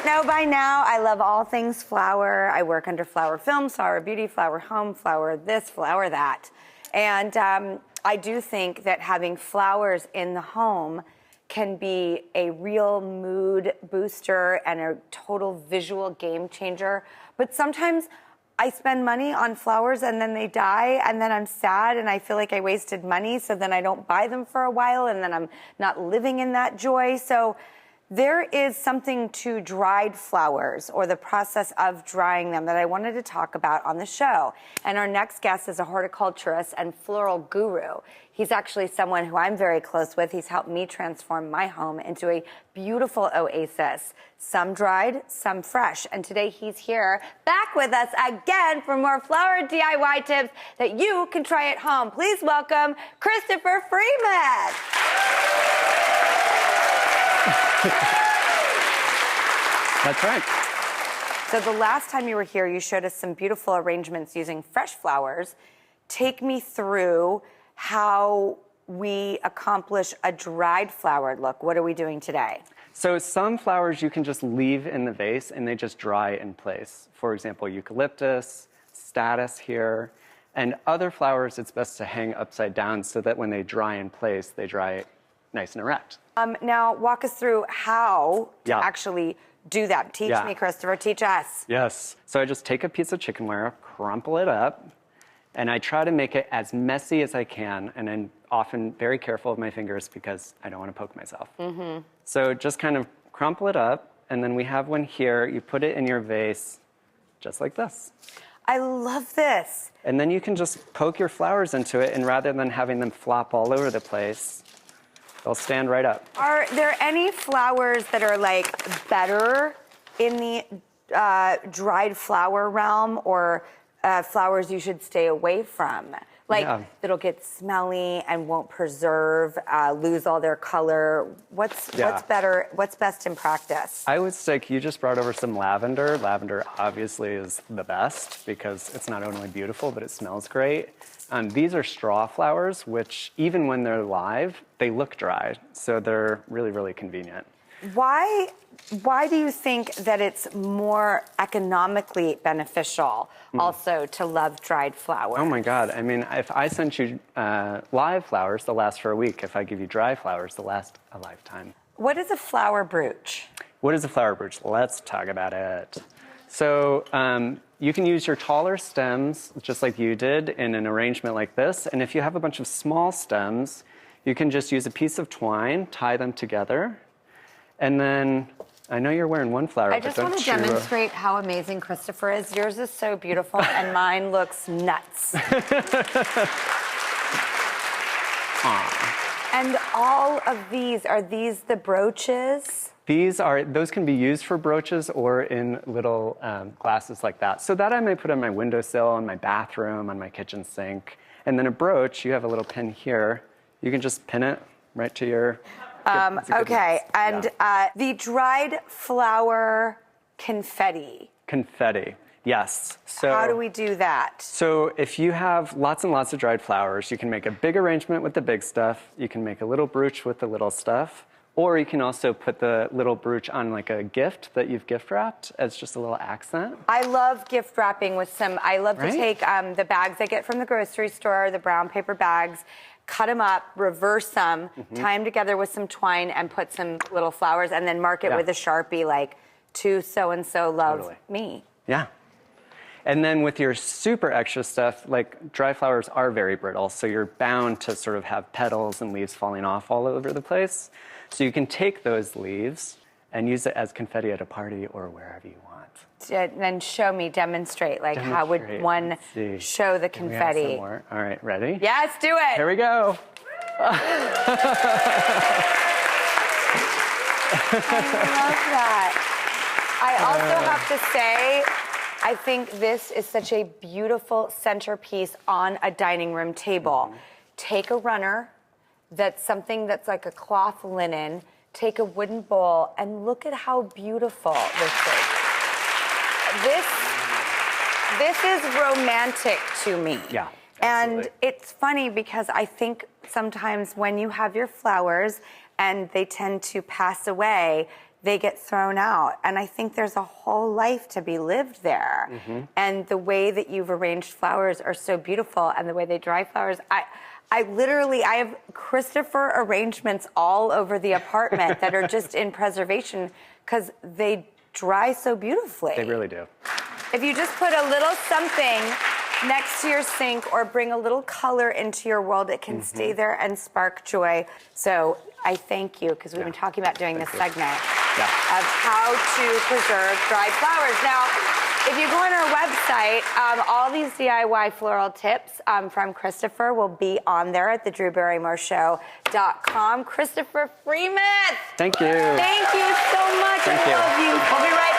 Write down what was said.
know by now, I love all things flower. I work under Flower Films, Flower Beauty, Flower Home, Flower this, Flower that. And I do think that having flowers in the home can be a real mood booster and a total visual game changer. But sometimes I spend money on flowers and then they die and then I'm sad and I feel like I wasted money, so then I don't buy them for a while and then I'm not living in that joy. So there is something to dried flowers, or the process of drying them, that I wanted to talk about on the show. And our next guest is a horticulturist and floral guru. He's actually someone who I'm very close with. He's helped me transform my home into a beautiful oasis. Some dried, some fresh. And today he's here back with us again for more flower DIY tips that you can try at home. Please welcome Christopher Freeman. That's right. So the last time you were here, you showed us some beautiful arrangements using fresh flowers. Take me through how we accomplish a dried flowered look. What are we doing today? So some flowers you can just leave in the vase and they just dry in place. For example, eucalyptus, statice here, and other flowers it's best to hang upside down so that when they dry in place, they dry nice and erect. Now, walk us through how to actually do that. Teach me, Christopher. Teach us. Yes. So I just take a piece of chicken wire, crumple it up, and I try to make it as messy as I can, and I'm often very careful with my fingers because I don't want to poke myself. Mm-hmm. So just kind of crumple it up, and then we have one here. You put it in your vase just like this. I love this. And then you can just poke your flowers into it, and rather than having them flop all over the place, they'll stand right up. Are there any flowers that are like better in the dried flower realm, or flowers you should stay away from? Like that'll get smelly and won't preserve, lose all their color. What's better? What's best in practice? I would stick, you just brought over some lavender. Lavender obviously is the best because it's not only beautiful, but it smells great. These are straw flowers, which even when they're live, they look dry. So they're really, really convenient. Why do you think that it's more economically beneficial also to love dried flowers? Oh my God. I mean, if I sent you live flowers, they'll last for a week. If I give you dry flowers, they'll last a lifetime. What is a flower brooch? What is a flower brooch? Let's talk about it. So you can use your taller stems, just like you did, in an arrangement like this. And if you have a bunch of small stems, you can just use a piece of twine, tie them together. And then, I know you're wearing one flower, I just want to demonstrate how amazing Christopher is. Yours is so beautiful, and mine looks nuts. And all of these, are these the brooches? Those can be used for brooches or in little glasses like that. So that I may put on my windowsill, on my bathroom, on my kitchen sink. And then a brooch, you have a little pin here. You can just pin it right to your... Okay, and the dried flower confetti. Confetti, yes. So how do we do that? So if you have lots and lots of dried flowers, you can make a big arrangement with the big stuff. You can make a little brooch with the little stuff. Or you can also put the little brooch on like a gift that you've gift wrapped as just a little accent. I love gift wrapping with some, I love to take the bags I get from the grocery store, the brown paper bags, cut them up, reverse them, tie them together with some twine, and put some little flowers, and then mark it with a Sharpie, like, to so-and-so love me. Yeah. And then with your super extra stuff, like dry flowers are very brittle, so you're bound to sort of have petals and leaves falling off all over the place. So you can take those leaves and use it as confetti at a party or wherever you want. Then show me, demonstrate, like how would one show the confetti? We have some more. All right, ready? Yes, do it. Here we go. I love that. I also have to say, I think this is such a beautiful centerpiece on a dining room table. Take a runner that's something that's like a cloth linen, take a wooden bowl, and look at how beautiful this is. This is romantic to me. Yeah, absolutely. And it's funny because I think sometimes when you have your flowers and they tend to pass away, they get thrown out. And I think there's a whole life to be lived there. And the way that you've arranged flowers are so beautiful, and the way they dry flowers, I have Christopher arrangements all over the apartment that are just in preservation because they dry so beautifully. They really do. If you just put a little something next to your sink or bring a little color into your world, it can stay there and spark joy. So I thank you, because we've been talking about doing this segment of how to preserve dried flowers. Now, if you go on our website, all these DIY floral tips from Christopher will be on there at thedrewbarrymoreshow.com. Christopher Freeman! Thank you. Thank you so much. Thank I you. love you. We'll be right back.